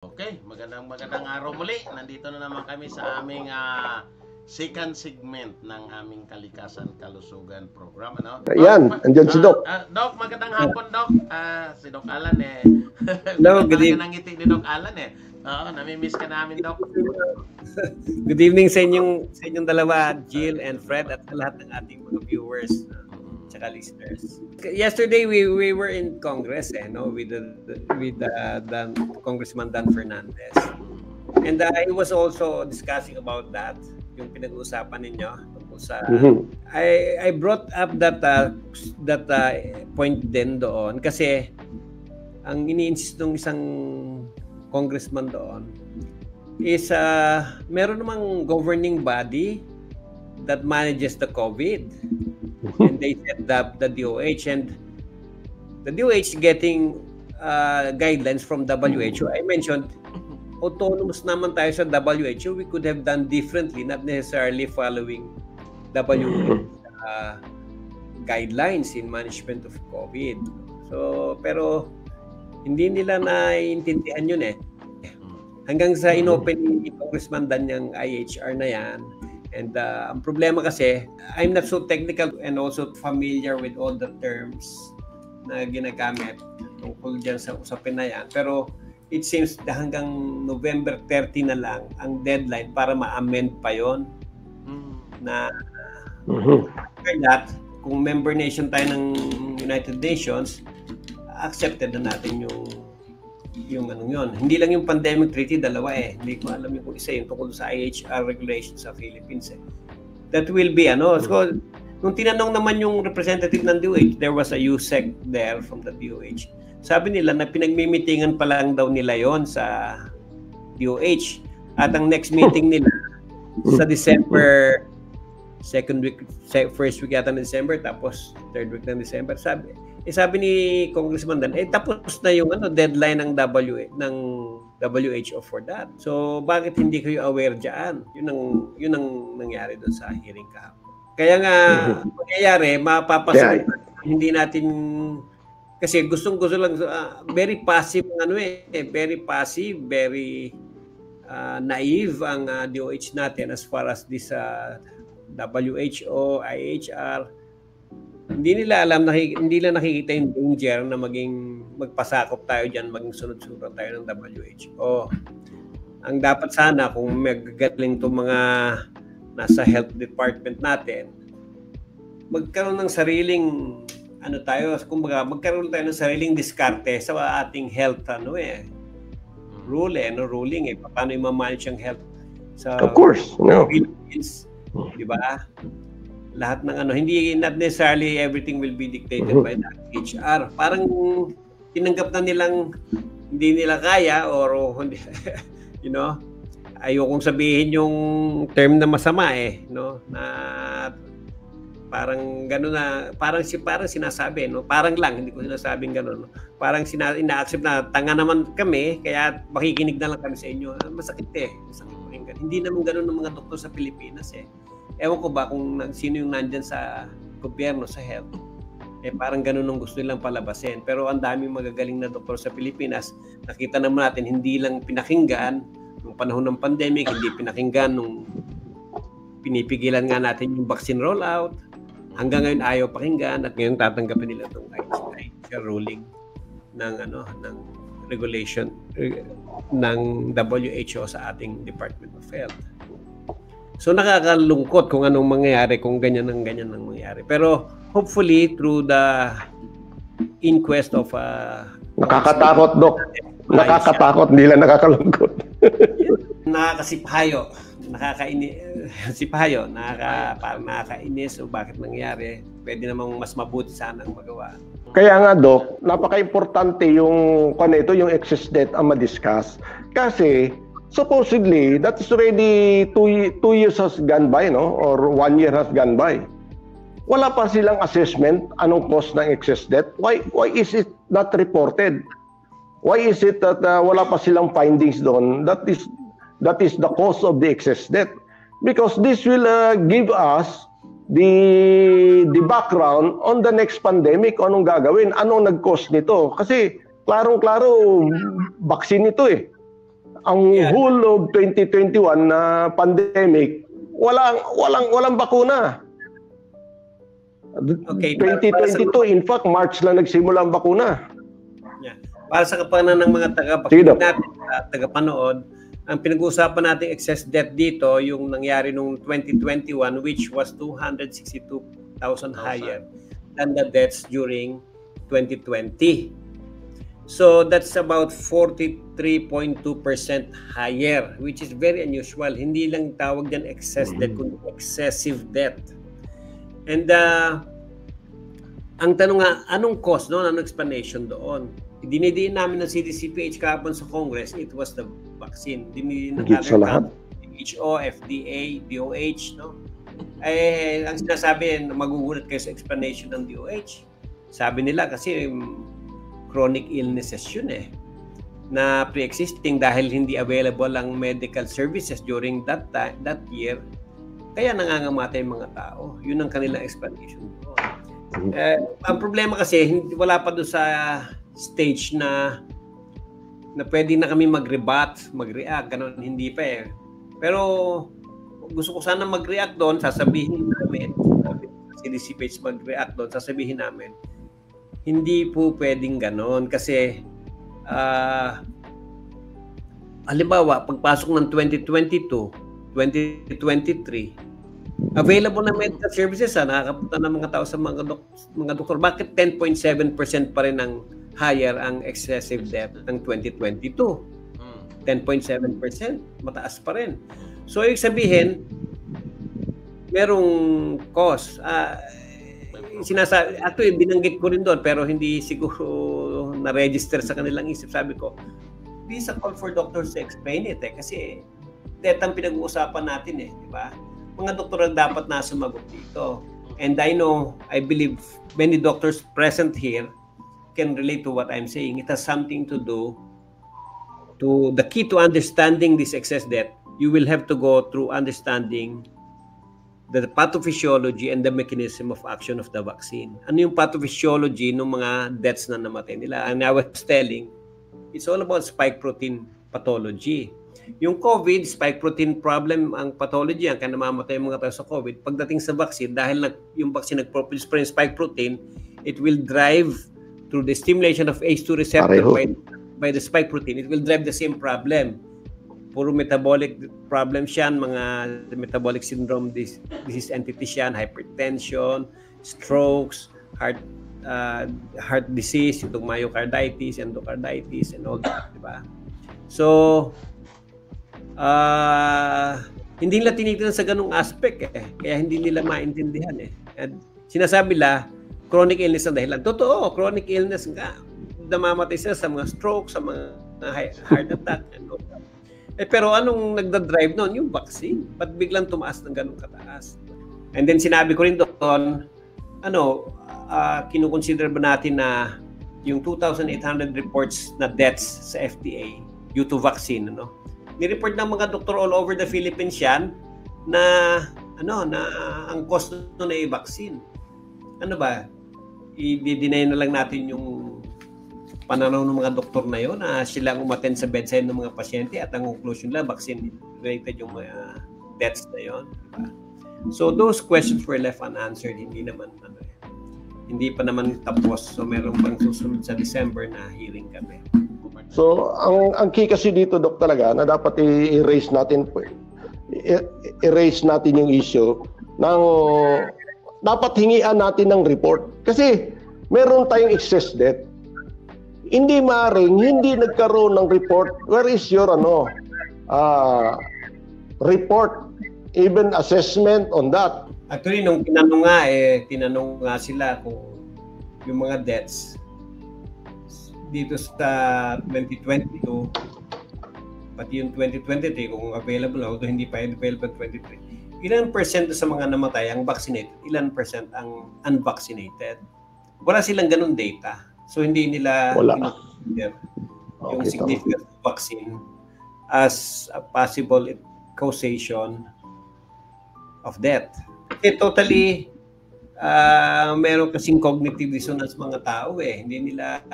Okay, magandang araw muli. Nandito na naman kami sa aming second segment ng aming Kalikasan Kalusugan program. Ano? Ayan, andyan si Doc. Doc, magandang hapon, Doc. Si Doc Alan eh. Hello, good evening. Ngiti ni Doc Alan eh. Oo, nami-miss ka namin, Doc. Good evening sa inyong dalawa, Jill and Fred, at sa lahat ng ating mga viewers tsaka listeners. Yesterday we were in Congress with the Congressman Dan Fernandez. And I was also discussing about that, yung pinag-uusapan ninyo tungkol sa I brought up that point din doon kasi ang ini-insist ng isang congressman doon is meron namang governing body that manages the COVID. And they said that the DOH and the DOH getting guidelines from WHO. I mentioned autonomous naman tayo sa WHO. We could have done differently, not necessarily following WHO guidelines in management of COVID. So, pero hindi nila naiintindihan yun eh. Hanggang sa inopen ni Congressman Dan yung IHR na yan. And ang problema kasi, I'm not so technical and also familiar with all the terms na ginagamit tungkol dyan sa usapin na yan. Pero it seems na hanggang November 30 na lang ang deadline para ma-amend pa yon na that, kung member nation tayo ng United Nations, accepted na natin yung anong yun. Hindi lang yung pandemic treaty, dalawa eh. Hindi ko alam yung isa yung tungkol sa IHR regulations sa Philippines eh. That will be So, nung tinanong naman yung representative ng DOH, there was a USEC there from the DOH. Sabi nila na pinagmimitingan pa lang daw nila yon sa DOH. At ang next meeting nila sa December, first week yata ng December, tapos third week ng December. Sabi ni Congressman Dan, tapos na yung deadline ng WHO for that. So bakit hindi kayo aware diyan? Yun ang nangyari doon sa hearing kahapon. Kaya nga mangyayari, mapapasagot hindi natin kasi gustong-gusto lang very passive very passive, very naive ang DOH natin as far as this WHO, IHR. Hindi nila alam, hindi nila nakikita yung danger na magpasakop tayo dyan, maging sunod-sunod tayo ng WHO. Ang dapat sana, kung magagaling itong mga nasa health department natin, magkaroon ng sariling, magkaroon tayo ng sariling diskarte sa ating health, ruling, paano i-manage ang health sa of course, Philippines, di ba? Lahat ng hindi not necessarily everything will be dictated by the HR. Parang tinanggap na nilang hindi nila kaya or ayokong sabihin yung term na masama na parang gano'n na parang sinasabi parang lang hindi ko sinasabing gano'n parang ina-accept na tanga naman kami kaya makikinig na lang kami sa inyo. Masakit pakinggan. Hindi naman gano'n ng mga doktor sa Pilipinas Ewan ko ba kung sino yung nandyan sa gobyerno, sa health. Parang ganun ang gusto nilang palabasin. Pero ang daming magagaling na doktor sa Pilipinas. Nakita naman natin, hindi lang pinakinggan nung panahon ng pandemic, hindi pinakinggan nung pinipigilan nga natin yung vaccine rollout. Hanggang ngayon ayaw pakinggan at ngayon tatanggapin nila itong IHR ruling ng regulation ng WHO sa ating Department of Health. So nakakalungkot kung anong mangyayari kung ganyan ang mangyayari. Pero hopefully through the inquest of nakakatakot, Doc. Nakakatakot, hindi lang nakakalungkot. Nakakasipahayo. Nakakainis o bakit nangyari. Pwede namang mas mabuti sana ang magawa. Kaya nga, Doc, napaka-importante yung yung excess death ang ma-discuss. Kasi supposedly, that is already 2 years has gone by, or 1 year has gone by. Wala pa silang assessment anong cause ng excess death. Why is it not reported? Why is it that wala pa silang findings doon? That is the cause of the excess death. Because this will give us the background on the next pandemic, anong gagawin, anong nag-cause nito. Kasi klarong-klaro, vaccine ito ang whole of 2021 na pandemic, walang bakuna. Okay, 2022, in fact, March lang nagsimula ang bakuna. Yeah. Para sa kapanan ng mga tagapakinig natin at tagapanood, ang pinag-uusapan natin excess debt dito, yung nangyari nung 2021, which was 262,000 higher than the debts during 2020. So that's about 43.2% higher, which is very unusual. Hindi lang tawag dyan excess debt, kundi excessive debt. And ang tanong nga, anong cause doon? Anong explanation doon? Dinidiin namin ng CDCPH kahapon sa Congress, it was the vaccine. Dinidiin ng WHO, FDA, DOH, no? Eh, ang sinasabi, magugulat kayo sa explanation ng DOH. Sabi nila kasi chronic illnesses yun na pre-existing dahil hindi available ang medical services during that year, kaya nangangamatay mga tao. Yun ang kanilang explanation. Ang problema kasi wala pa doon sa stage na pwede na kami mag-rebut, mag-react, ganun, hindi pa Pero gusto ko sana mag-react doon, sasabihin namin, CDCPH mag-react doon, sasabihin namin, hindi po pwedeng ganon kasi halimbawa, pagpasok ng 2022, 2023, available na medical services nakakapunta ng mga tao sa mga doktor. Bakit 10.7% pa rin ang higher ang excessive debt ng 2022? 10.7%, mataas pa rin. So, ibig sabihin, merong cost. Actually, binanggit ko rin doon pero hindi siguro na-register sa kanilang isip. Sabi ko, please call for doctors to explain it kasi debt ang pinag-uusapan natin di ba? Mga doktor ang dapat na sumagot dito. And I believe many doctors present here can relate to what I'm saying. It has something to do to the key to understanding this excess debt. You will have to go through understanding the pathophysiology and the mechanism of action of the vaccine. Ano yung pathophysiology ng mga deaths na namatay nila? And I was telling, it's all about spike protein pathology. Yung COVID, spike protein problem ang pathology, ang kaya namamatay yung mga tao sa COVID. Pagdating sa vaccine, dahil yung vaccine nag-produce pa rin spike protein, it will drive through the stimulation of ACE2 receptor by the spike protein. It will drive the same problem. Puro metabolic problems yan, mga metabolic syndrome, disease entities yan, hypertension, strokes, heart disease, yung myocarditis, endocarditis, and all that, di ba? So, hindi nila tinitingnan sa ganung aspect kaya hindi nila maintindihan At sinasabi nila, chronic illness ang dahilan. Totoo, chronic illness nga. Namamatay sila sa mga stroke, sa mga heart attack, and all that. Pero anong nagda-drive noon? Yung vaccine. Ba't biglang tumaas ng ganung kataas? And then sinabi ko rin doon, kinukonsider ba natin na yung 2,800 reports na deaths sa FDA due to vaccine, ni-report ng mga doktor all over the Philippines yan na ang cost nun ay vaccine. Ano ba? I-deny na lang natin yung pananaw ng mga doktor na yun na sila ang umattend sa bedside ng mga pasyente at ang conclusion nila vaccine related yung mga deaths na yun. Diba? So those questions were left unanswered. Hindi pa naman tapos. So meron pang susunod sa December na hearing kami. So ang key kasi dito, Dok, talaga na dapat i-erase natin yung issue ng dapat hingian natin ng report kasi meron tayong excess debt. Hindi maaaring hindi nagkaroon ng report. Where is your report, even assessment on that? Actually, nung tinanong nga sila kung yung mga debts dito sa 2022, pati yung 2023 kung available, although hindi pa available 23. Ilan percent sa mga namatay ang vaccinated, ilan percent ang unvaccinated? Wala silang ganun data. So hindi nila consider yung significance of vaccine as a possible causation of death. Kasi totally meron kasing cognitive dissonance mga tao Hindi nila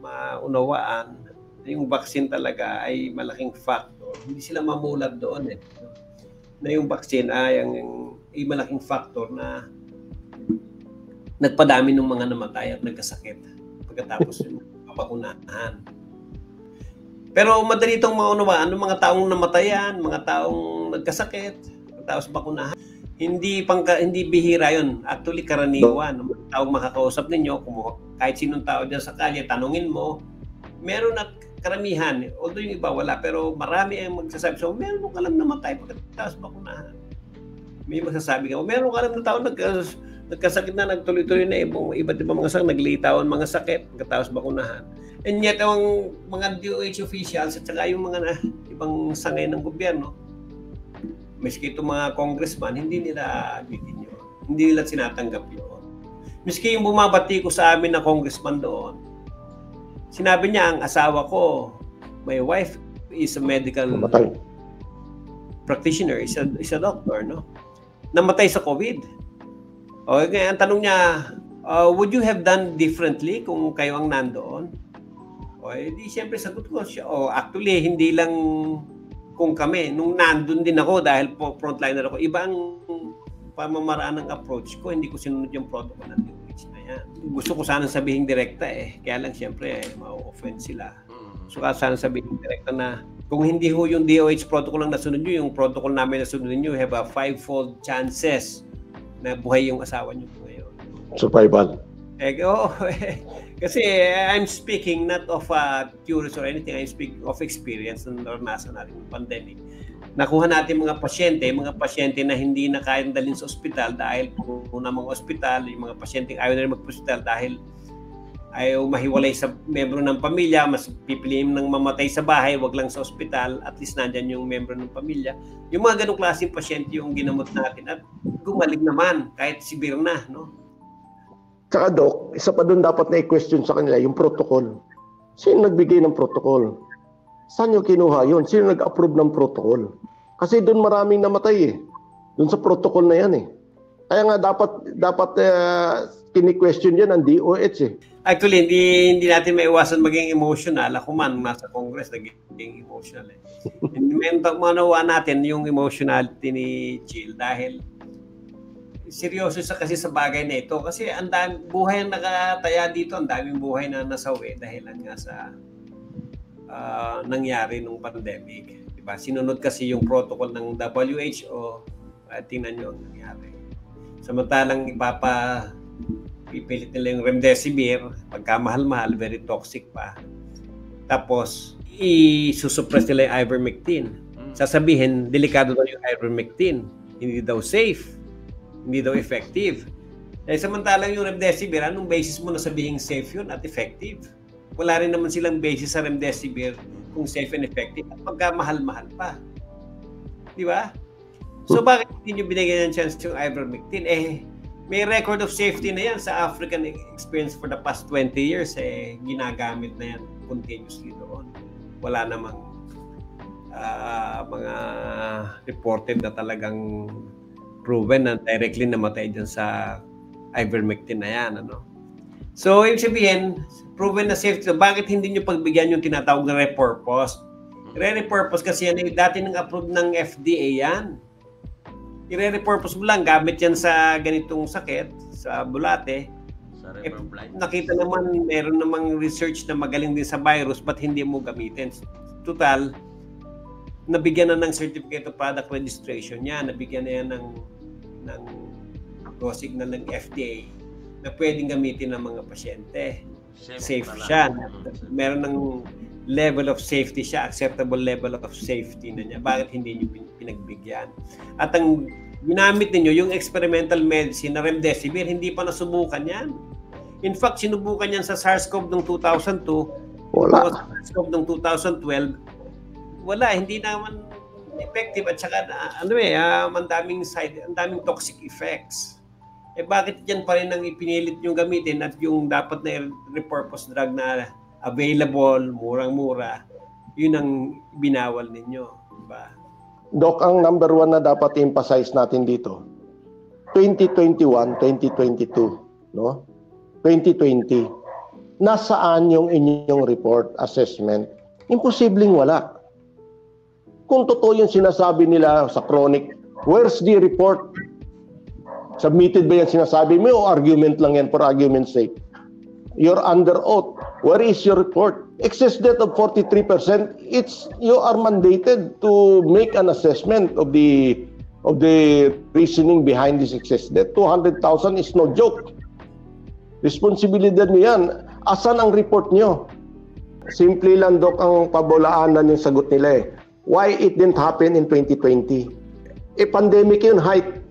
maunawaan yung vaccine talaga ay malaking factor. Hindi sila mamulat doon na yung vaccine ay malaking factor na nagpadami ng mga namatay at nagkasakit pagkatapos yung papakunahan. Pero madali itong maunawaan ng mga taong namatayan, mga taong nagkasakit, tapos bakunahan. Hindi bihira yun. Actually, karaniwan. Ng mga taong makakausap ninyo, kahit sinong tao dyan sa kalye, tanungin mo, meron at karamihan. Although yung iba wala, pero marami ang magsasabi. So, meron ka lang namatay pagkatapos bakunahan. May magsasabi ka, meron ka lang na tao nagkasakit na, nagtuloy-tuloy na iba't ibang mga sakit, naglitawan mga sakit pagkatapos bakunahan. And yet, ang mga DOH officials at saka yung mga ibang sangay ng gobyerno, miski itong mga congressman, hindi nila admitin yun. Hindi nila sinatanggap yun. Miski yung bumabati ko sa amin na congressman doon, sinabi niya, ang asawa ko, my wife is a medical practitioner, is a doctor, no? Namatay sa COVID. O, ang tanong niya, would you have done differently kung kayo ang nandoon? O, di siyempre sagot ko siya. O, actually, hindi lang kung kami. Nung nandun din ako dahil frontliner ako, iba ang pamamaraan ng approach ko. Hindi ko sinunod yung protocol ng DOH na yan. Gusto ko sana sabihin direkta Kaya lang siyempre, ma-offend sila. So, sana sabihin direkta na kung hindi ho yung DOH protocol lang nasunod nyo, yung protocol namin nasunod nyo, you have a 5-fold chances na buhay yung asawa nyo ngayon. Survival. Kasi I'm speaking not of theories or anything. I'm speaking of experience na naranasan natin yung pandemic. Nakuha natin mga pasyente na hindi na kayang dalhin sa ospital dahil puno ng mga ospital, yung mga pasyente ayaw na rin mag-hospital dahil ayaw mahiwalay sa membro ng pamilya, mas pipiliin ng mamatay sa bahay, wag lang sa ospital, at least nandyan yung membro ng pamilya. Yung mga ganong klaseng pasyente yung ginamot natin at gumaling naman kahit severe na, no? Tsaka Doc, isa pa doon dapat na i-question sa kanila yung protocol. Sino nagbigay ng protocol? Saan yung kinuha yun? Sino nag-approve ng protocol? Kasi doon maraming namatay Doon sa protocol na yan Kaya nga dapat kini-question yan ang DOH Actually, hindi natin maiwasan maging emotional. Ako man, nasa Congress, naging emotional Manawa natin yung emotionality ni Jill dahil seryoso kasi sa bagay na ito. Kasi ang daming buhay ang nakataya dito, ang daming buhay na nasawi dahil nga sa nangyari nung pandemic. Diba? Sinunod kasi yung protocol ng WHO. Tingnan nyo ang nangyari. Samantalang pipilit nila yung remdesivir, pagkamahal-mahal, very toxic pa. Tapos, isusuppress nila yung ivermectin. Sasabihin, delikado daw yung ivermectin. Hindi daw safe. Hindi daw effective. Samantalang yung remdesivir, anong basis mo na sabihin safe yun at effective? Wala rin naman silang basis sa remdesivir kung safe and effective at pagkamahal-mahal pa. Di ba? So bakit hindi nyo binigyan ng chance yung ivermectin? May record of safety na yan sa African experience for the past 20 years. Ginagamit na yan continuously doon. Wala namang mga reported na talagang proven na directly namatay dyan sa ivermectin na yan. So, ibig sabihin, proven na safety. So, bakit hindi nyo pagbigyan yung tinatawag na repurpose? Re-repurpose kasi yan, dati nang approve ng FDA yan. I-repurpose mo lang, gamit yan sa ganitong sakit, sa bulate. Nakita naman, meron namang research na magaling din sa virus, but hindi mo gamitin. Total, nabigyan na ng certificate of product registration yan, nabigyan na yan ng go signal ng FDA na pwedeng gamitin ng mga pasyente. Safe siya. Meron ng level of safety siya, acceptable level of safety na niya. Bakit hindi niyo pinagbigyan? At ang ginamit niyo yung experimental medicine na remdesivir, hindi pa nasubukan yan. In fact, sinubukan yan sa SARS-CoV noong 2002. Wala. Sa SARS-CoV noong 2012. Wala, hindi naman effective at saka ang daming toxic effects. Bakit yan pa rin ang ipinilit yung gamitin at yung dapat na repurpose drug na available, murang-mura, yun ang binawal ninyo. Diba? Doc, ang number one na dapat i-emphasize natin dito, 2021, 2022, no? 2020, nasaan yung inyong report assessment Imposibleng wala. Kung totoo yung sinasabi nila sa chronic, where's the report? Submitted ba yan sinasabi mo o argument lang yan for argument's sake? You're under oath. Where is your report? Excess debt of 43%, you are mandated to make an assessment of the reasoning behind this excess debt. 200,000 is no joke. Responsibilidad niyo yan. Asan ang report niyo? Simple lang, Doc, ang pabolaanan yung sagot nila eh. Why it didn't happen in 2020? Pandemic yun, height.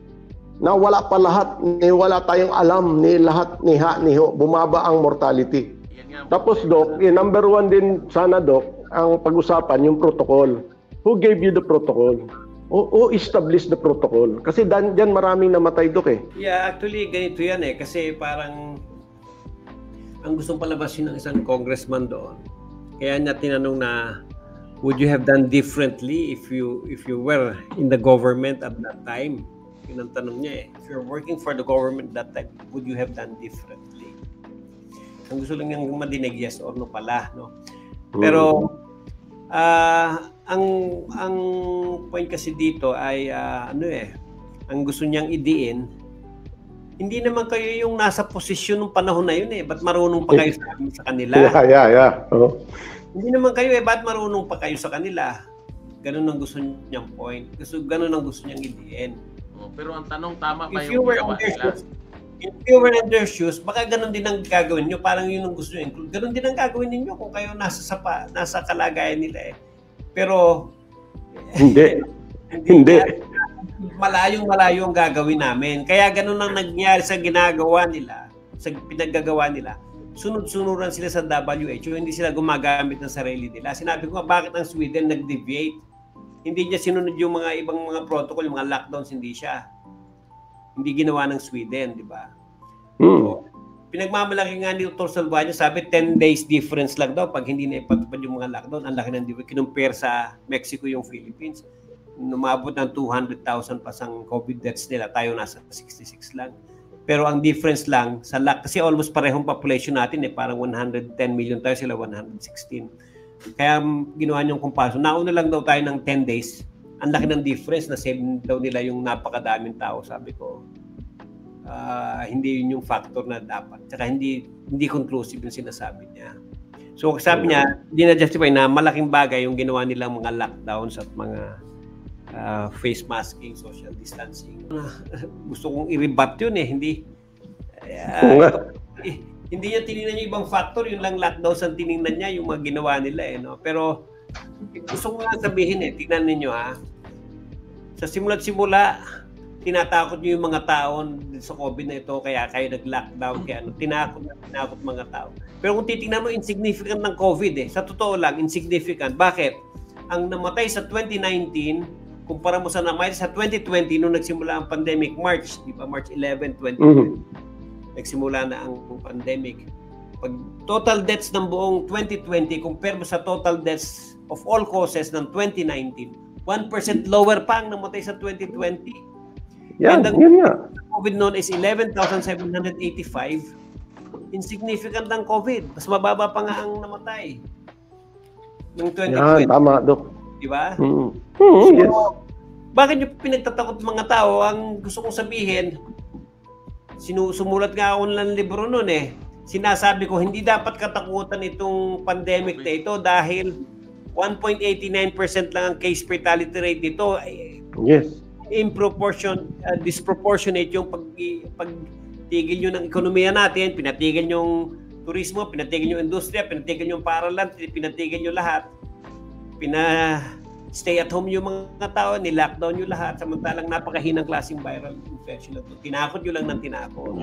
Na wala pa lahat, wala tayong alam ni lahat, ni ho, bumaba ang mortality. Tapos, Doc, number one din sana, Doc, ang pag-usapan yung protocol. Who gave you the protocol? Who established the protocol? Kasi dyan maraming namatay, Doc eh. Yeah, actually, ganito yan eh. Kasi parang ang gustong palabasin ng isang congressman doon. Kaya niya tinanong na, would you have done differently if you were in the government at that time? Yun ang tanong niya eh. If you're working for the government that time, would you have done differently? Ang gusto lang niyang madinig, yes or no pala, no? Pero ang point kasi dito ay ang gusto niyang idiin, hindi naman kayo yung nasa posisyon ng panahon na yun eh. Ba't marunong pa kayo sa kanila? Yeah. Oh. Hindi naman kayo eh. Ba't marunong pa kayo sa kanila? Ganun ang gusto niyang point. Ganun ang gusto niyang idiin. Pero ang tanong, tama ba If yung you were ginawa nila? If you were in their shoes, baka ganun din ang gagawin niyo. Parang yun ang gusto niyo. Ganun din ang gagawin niyo kung kayo nasa kalagayan nila eh. Pero Hindi. Malayong-malayo ang gagawin namin. Kaya ganun ang nangyari sa ginagawa nila, sa pinaggagawa nila. Sunod-sunuran sila sa WHO, hindi sila gumagamit ng sarili nila. Sinabi ko, bakit ang Sweden nag-deviate? Hindi niya sinunod yung mga ibang mga protocol, yung mga lockdowns, hindi siya. Hindi ginawa ng Sweden, di ba? So, pinagmamalaki nga ni Dr. Salvaño, sabi 10 days difference lang daw pag hindi na ipatupad yung mga lockdown. Ang laki ng difference. Kinumpare sa Mexico yung Philippines. Numabot ng 200,000 pasang COVID deaths nila. Tayo nasa 66 lang. Pero ang difference lang, kasi almost parehong population natin eh. Parang 110 million tayo, sila 116. Kaya ginawa niyong comparison. Nauna lang daw tayo ng 10 days. Ang laki ng difference na save daw nila yung napakadaming tao. Sabi ko, hindi yun yung factor na dapat. Tsaka hindi conclusive yung sinasabi niya. So sabi niya, hindi na justify na malaking bagay yung ginawa nilang mga lockdowns at mga face masking, social distancing. Gusto kong i-rebut yun eh. Hindi niya tinignan yung ibang factor, yun lang lockdowns ang tinignan niya, yung mga ginawa nila eh. No? Pero gusto ko nga sabihin eh, tignan ninyo ha. Sa simula't simula, tinatakot niyo yung mga tao sa COVID na ito, kaya kayo nag-lockdown, kaya tinakot mga tao. Pero kung titingnan mo, insignificant ng COVID eh. Sa totoo lang, insignificant. Bakit? Ang namatay sa 2019, kumpara mo sa namatay sa 2020 nung nagsimula ang pandemic, March 11, 2020. Nagsimula na ang pandemic. Pag total deaths ng buong 2020, compare mo sa total deaths of all causes ng 2019, 1% lower pa ang namatay sa 2020. Yan, and yun nga. COVID noon is 11,785. Insignificant ang COVID. Mas mababa pa nga ang namatay ng 2020. Yan, tama, Dok. Diba? Yes. Bakit nyo pinagtatakot mga tao? Ang gusto kong sabihin, sumulat nga ako ng libro noon eh. Sinasabi ko, hindi dapat katakutan itong pandemic na ito dahil 1.89% lang ang case fatality rate nito. Yes. In proportion, disproportionate yung pagtigil nyo ng ekonomiya natin, pinatigil yung turismo, pinatigil yung industriya, pinatigil yung paaralan, pinatigil nyo lahat. Stay at home yung mga tao, ni-lockdown nyo lahat, samantalang napakahinang klaseng viral infection na ito. Tinakot nyo lang ng tinakot.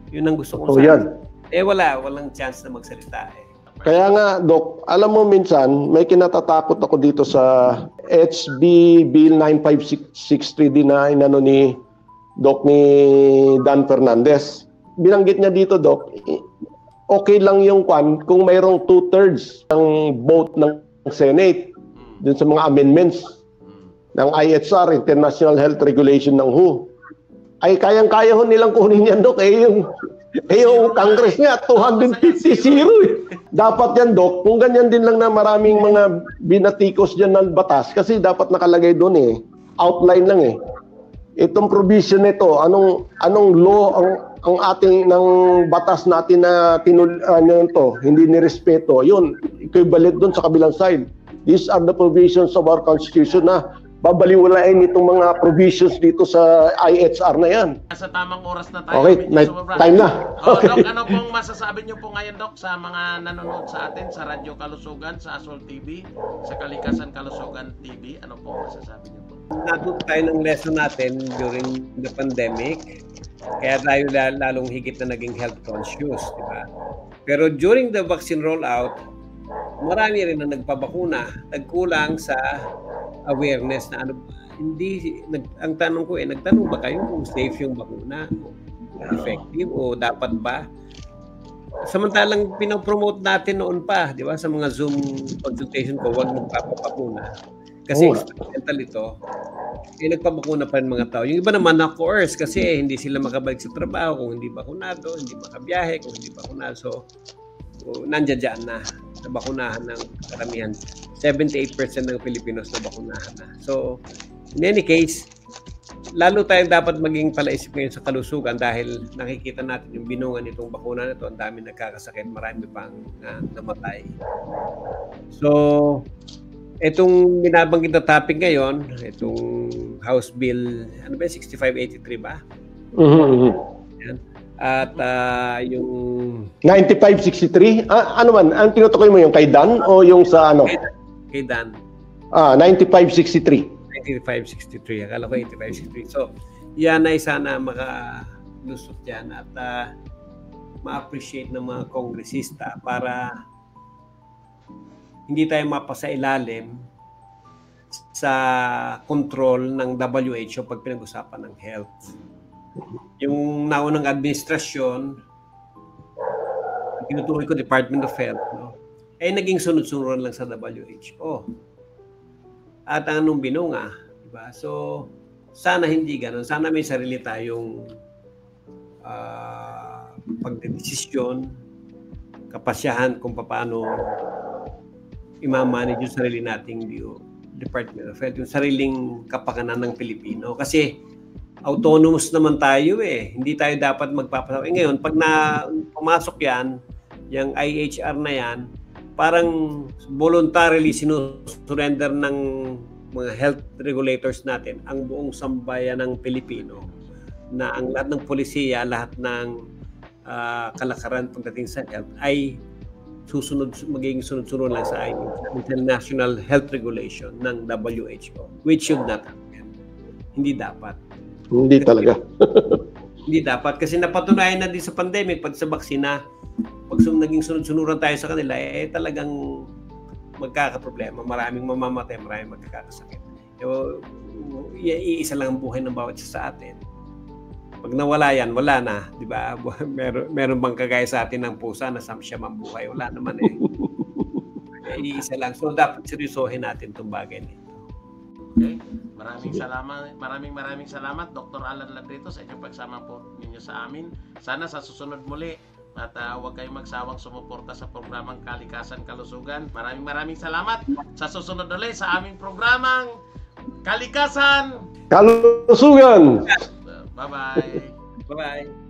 Yun ang gusto kong sabi. Walang chance na magsalita eh. Kaya nga, Doc, alam mo minsan, may kinatatakot ako dito sa HB Bill 9563 din na inano ni Doc ni Dan Fernandez. Binanggit niya dito, Doc, okay lang yung kung mayroong 2/3 ng vote ng Senate dun sa mga amendments ng IHR, International Health Regulation ng WHO. Ay kayang-kaya ho nilang kunin yan, Doc. Yung yung Congress niya, 250-0 eh. Dapat yan, Doc, kung ganyan din lang na maraming mga binatikos dyan ng batas, kasi dapat nakalagay doon eh, outline lang eh. Itong provision nito, anong law ang ating ng batas natin na hindi nirespeto, yun, equivalent doon sa kabilang side. These are the provisions of our Constitution na babaliwalain itong mga provisions dito sa IHR na yan. Sa tamang oras na tayo. Okay, time na. Okay. Doc, ano pong masasabi niyo po ngayon, Doc, sa mga nanonood sa atin sa Radyo Kalusugan, sa Asol TV, sa Kalikasan Kalusugan TV? Ano pong masasabi niyo po? Natuto tayo ng lesson natin during the pandemic. Kaya tayo lalong higit na naging health conscious, di ba? Pero during the vaccine rollout, marami rin na nagpabakuna, nagkulang sa awareness na ang tanong ko nagtanong ba kayo kung safe yung bakuna, effective o dapat ba? Samantalang pinopromote natin noon pa, di ba, sa mga Zoom consultation ko, huwag magpapabakuna. Kasi experimental ito, nagpabakuna pa rin mga tao. Yung iba naman na-coerce kasi hindi sila makabalik sa trabaho kung hindi bakunado, hindi makabiyahe kung hindi bakunado. So nandiyan na bakunahan ng karamihan. 78% ng Pilipinos na bakunahan na. So, in any case, lalo tayong dapat maging palaisip ngayon sa kalusugan dahil nakikita natin yung binungan nitong bakuna na ito. Ang dami nagkakasakit, marami pang namatay. So, itong binabanggit na topic ngayon, itong House Bill, 6583 ba? Yan. At yung 9563, ano man, ang tinutukoy mo yung kay Dan o yung sa ano? Kay Dan. 9563. 9563, akala ko 8563. So, yan ay sana makalusot yan at ma-appreciate ng mga kongresista para hindi tayo mapasailalim sa control ng WHO pag pinag-usapan ng health. Yung naunang administrasyon, tinutukoy ko Department of Health, no? Naging sunod-sunod lang sa WHO. At anong binunga, diba? So, sana hindi ganun. Sana may sarili tayong pagdedesisyon, kapasyahan kung paano i-manage yung sarili nating Department of Health, yung sariling kapakanan ng Pilipino. Kasi autonomous naman tayo eh. Hindi tayo dapat magpapasaw. Ngayon, pag pumasok yan, yung IHR na yan, parang voluntarily sinusurrender ng mga health regulators natin ang buong sambayan ng Pilipino na ang lahat ng polisiya, lahat ng kalakaran pagdating sa health ay magiging sunod-sunod lang sa International Health Regulation ng WHO, which should not happen. Hindi dapat. Hindi talaga. Hindi dapat kasi napatunayan na din sa pandemic pag sa baksina, pag naging sunod-sunuran tayo sa kanila, talagang magkakaproblema. Maraming mamamatay, maraming magkakasakit. Iisa lang ang buhay ng bawat isa sa atin. Pag nawala yan, wala na. Di ba? Meron bang kagaya sa atin ng pusa na siya mambuhay? Wala naman eh. Iisa lang. So dapat seryosohin natin itong bagay nito. Okay. Maraming salamat Dr. Alan Labrito sa inyong pagsama po ninyo sa amin. Sana sa susunod muli at huwag kayong magsawang sumuporta sa programang Kalikasan Kalusugan. Maraming salamat sa susunod ulit sa aming programang Kalikasan Kalusugan. Bye-bye. Bye-bye.